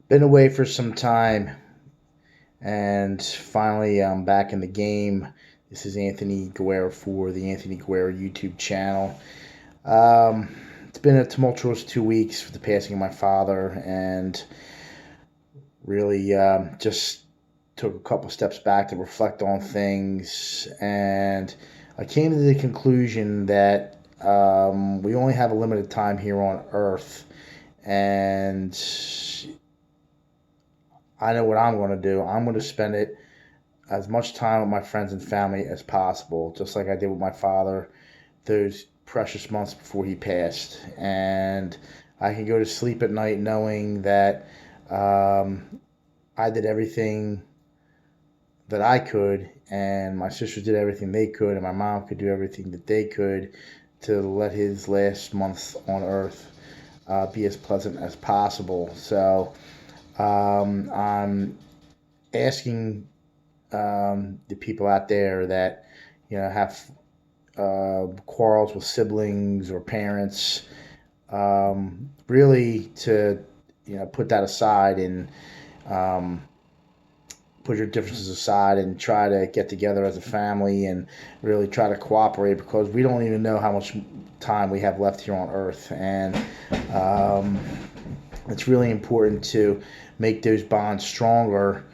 Been away for some time, and finally I'm back in the game. This is Anthony Guerra for the Anthony Guerra YouTube channel. Um, it's been a tumultuous 2 weeks for the passing of my father, and really just took a couple steps back to reflect on things. And I came to the conclusion that we only have a limited time here on Earth, and I know what I'm going to do. I'm going to spend it as much time with my friends and family as possible, just like I did with my father those precious months before he passed. And I can go to sleep at night knowing that I did everything that I could, and my sisters did everything they could, and my mom could do everything that they could to let his last months on earth be as pleasant as possible. So I'm asking the people out there that have quarrels with siblings or parents, really to put that aside and um, put your differences aside and try to get together as a family and really try to cooperate, because we don't even know how much time we have left here on earth. And um, it's really important to make those bonds stronger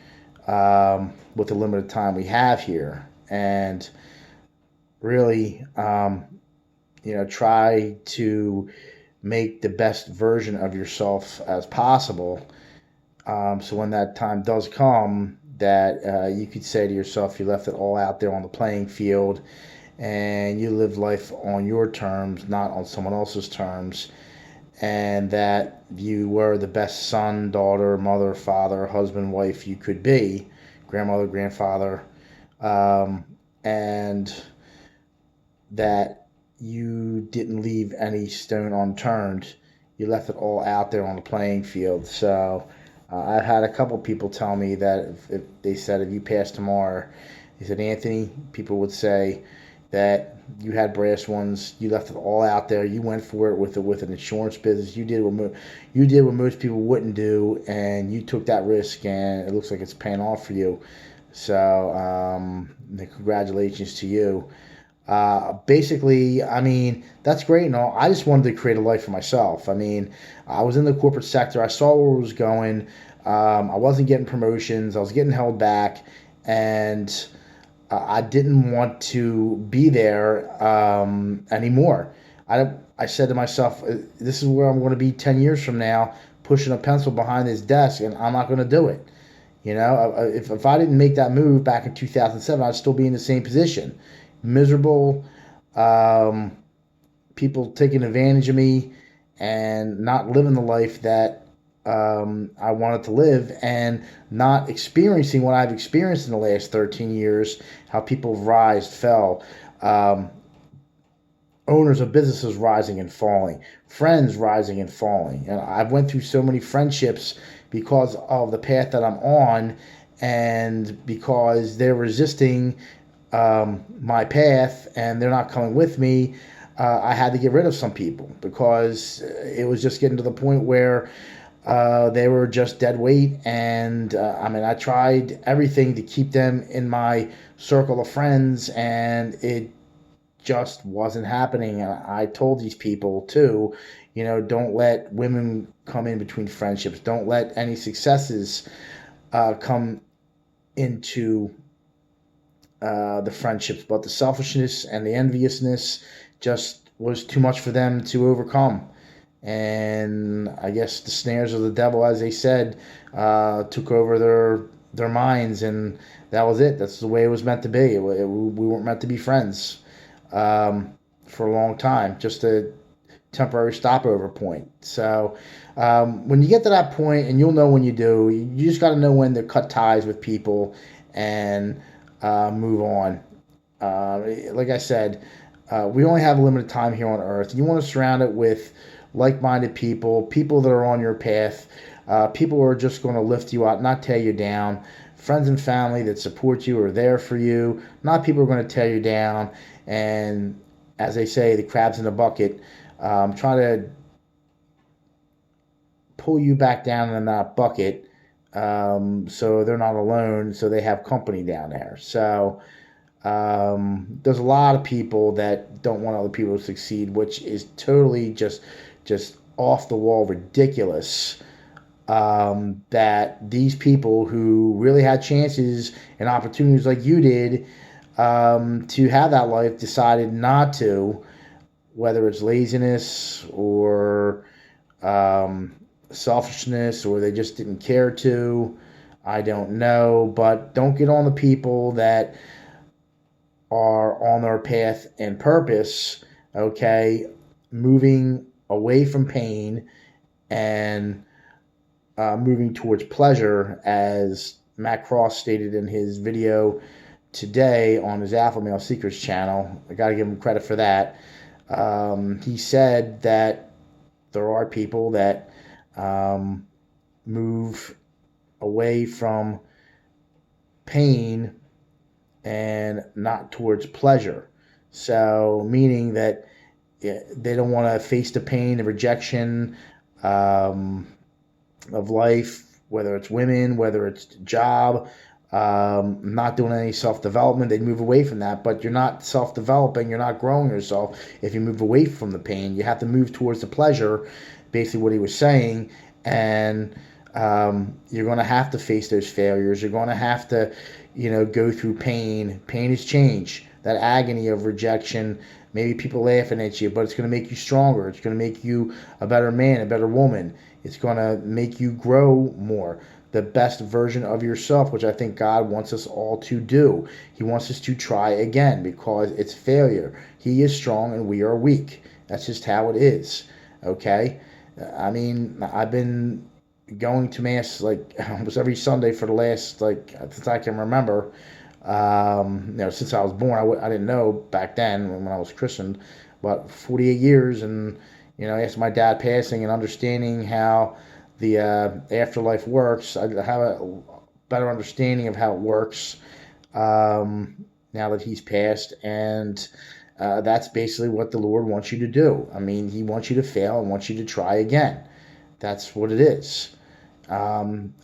with the limited time we have here. And really, try to make the best version of yourself as possible. So when that time does come, that you could say to yourself, you left it all out there on the playing field, and you lived life on your terms, not on someone else's terms, and that you were the best son, daughter, mother, father, husband, wife you could be, grandmother, grandfather, um, and that you didn't leave any stone unturned. You left it all out there on the playing field. So I've had a couple people tell me that if they said if you pass tomorrow, they said, Anthony, people would say that you had brass ones. You left it all out there. You went for it with an insurance business. You did what most people wouldn't do, and you took that risk, and it looks like it's paying off for you. So congratulations to you. Basically, I mean, that's great and all. I just wanted to create a life for myself. I mean, I was in the corporate sector. I saw where it was going. I wasn't getting promotions. I was getting held back, and I didn't want to be there anymore. I said to myself, this is where I'm going to be 10 years from now, pushing a pencil behind this desk, and I'm not going to do it. If I didn't make that move back in 2007, I'd still be in the same position, miserable, um, people taking advantage of me, and not living the life that I wanted to live, and not experiencing what I've experienced in the last 13 years, how people rise, fell, um, owners of businesses rising and falling, friends rising and falling. And I've went through so many friendships because of the path that I'm on, and because they're resisting my path and they're not coming with me. I had to get rid of some people because it was just getting to the point where they were just dead weight. And I mean, I tried everything to keep them in my circle of friends, and it just wasn't happening. And I told these people too, don't let women come in between friendships. Don't let any successes come into the friendships. But the selfishness and the enviousness just was too much for them to overcome. And I guess the snares of the devil, as they said, took over their minds, and that was it. That's the way it was meant to be. We weren't meant to be friends for a long time. Just a temporary stopover point. So when you get to that point, and you'll know when you do, you just got to know when to cut ties with people and move on. Like I said, we only have a limited time here on Earth. You want to surround it with like-minded people, people that are on your path, people who are just going to lift you up, not tear you down. Friends and family that support you are there for you, not people who are going to tear you down. And as they say, the crab's in the bucket. Try to pull you back down in that bucket, so they're not alone, so they have company down there. So there's a lot of people that don't want other people to succeed, which is totally just off the wall ridiculous. That these people who really had chances and opportunities like you did, to have that life, decided not to, whether it's laziness or selfishness, or they just didn't care to. I don't know, but don't get on the people that are on their path and purpose, okay, moving away from pain and moving towards pleasure, as Matt Cross stated in his video today on his Alpha Male Secrets channel. I got to give him credit for that. He said that there are people that move away from pain and not towards pleasure. So, meaning that they don't want to face the pain, the rejection of life, whether it's women, whether it's job, not doing any self-development. They move away from that, but you're not self-developing, you're not growing yourself if you move away from the pain. You have to move towards the pleasure, basically what he was saying, and you're going to have to face those failures. You're going to have to, go through pain. Pain is change. That agony of rejection, maybe people laughing at you, but it's going to make you stronger. It's going to make you a better man, a better woman. It's going to make you grow more, the best version of yourself, which I think God wants us all to do. He wants us to try again, because it's failure. He is strong and we are weak. That's just how it is. Okay? I mean, I've been going to mass like almost every Sunday for the last, since I can remember. Since I was born. I didn't know back then when I was christened, but 48 years, and after my dad passing and understanding how the afterlife works, I have a better understanding of how it works now that he's passed, and that's basically what the Lord wants you to do. I mean, He wants you to fail and wants you to try again. That's what it is.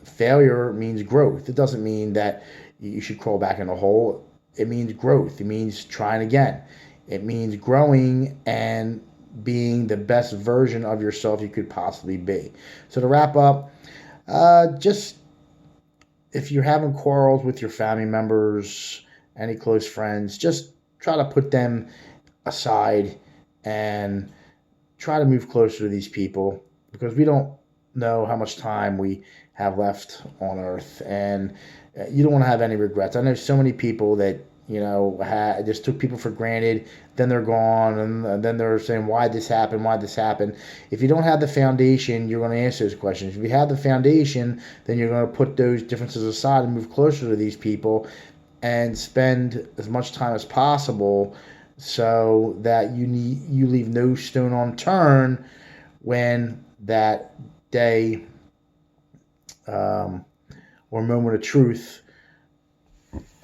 Failure means growth. It doesn't mean that you should crawl back in a hole. It means growth. It means trying again. It means growing and being the best version of yourself you could possibly be. So to wrap up, just if you're having quarrels with your family members, any close friends, just try to put them aside and try to move closer to these people, because we don't know how much time we have left on earth, and you don't want to have any regrets. I know so many people that just took people for granted, then they're gone, and then they're saying, why this happened? If you don't have the foundation, you're going to answer those questions. If you have the foundation, then you're going to put those differences aside and move closer to these people and spend as much time as possible, so that you leave no stone unturned when that day or moment of truth,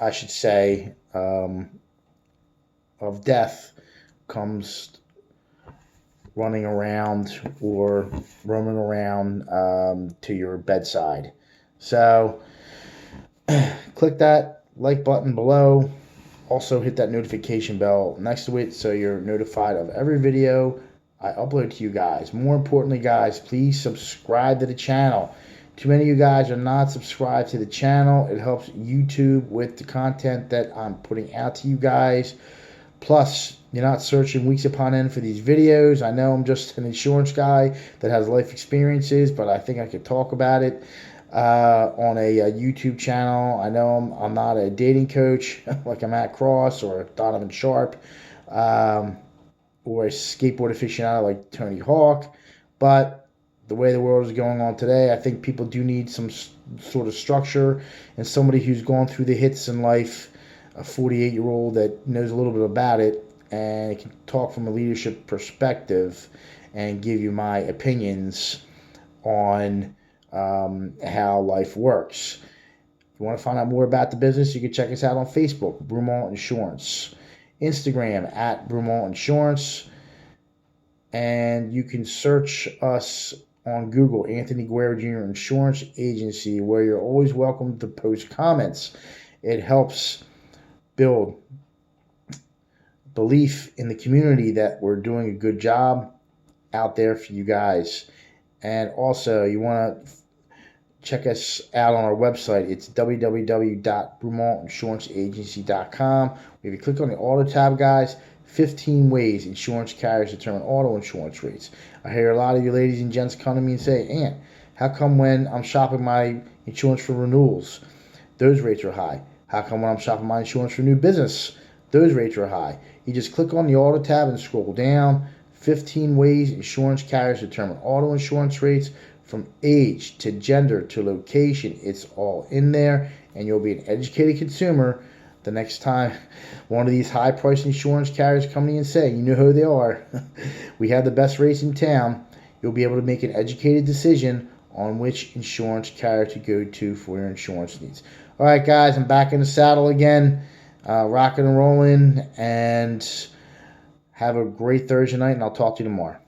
I should say, of death comes running around or roaming around to your bedside. So click that like button below. Also hit that notification bell next to it so you're notified of every video I upload to you guys. More importantly, guys, please subscribe to the channel. Too many of you guys are not subscribed to the channel. It helps YouTube with the content that I'm putting out to you guys. Plus, you're not searching weeks upon end for these videos. I know I'm just an insurance guy that has life experiences, but I think I could talk about it on a YouTube channel. I know I'm not a dating coach like a Matt Cross or a Donovan Sharp, or a skateboard aficionado like Tony Hawk, but the way the world is going on today, I think people do need some sort of structure, and somebody who's gone through the hits in life, a 48-year-old that knows a little bit about it and can talk from a leadership perspective and give you my opinions on how life works. If you want to find out more about the business, you can check us out on Facebook, Broomall Insurance, Instagram at Broomall Insurance, and you can search us on Google, Anthony Guerra Jr. Insurance Agency, where you're always welcome to post comments. It helps build belief in the community that we're doing a good job out there for you guys. And also, you want to check us out on our website. It's www.brumontinsuranceagency.com. If you click on the auto tab, guys, 15 ways insurance carriers determine auto insurance rates. I hear a lot of you ladies and gents come to me and say, Aunt, how come when I'm shopping my insurance for renewals, those rates are high? How come when I'm shopping my insurance for new business, those rates are high? You just click on the auto tab and scroll down. 15 ways insurance carriers determine auto insurance rates, from age to gender to location. It's all in there, and you'll be an educated consumer the next time one of these high-priced insurance carriers come to you and say, you know who they are, we have the best rates in town. You'll be able to make an educated decision on which insurance carrier to go to for your insurance needs. All right, guys, I'm back in the saddle again, rocking and rolling, and have a great Thursday night, and I'll talk to you tomorrow.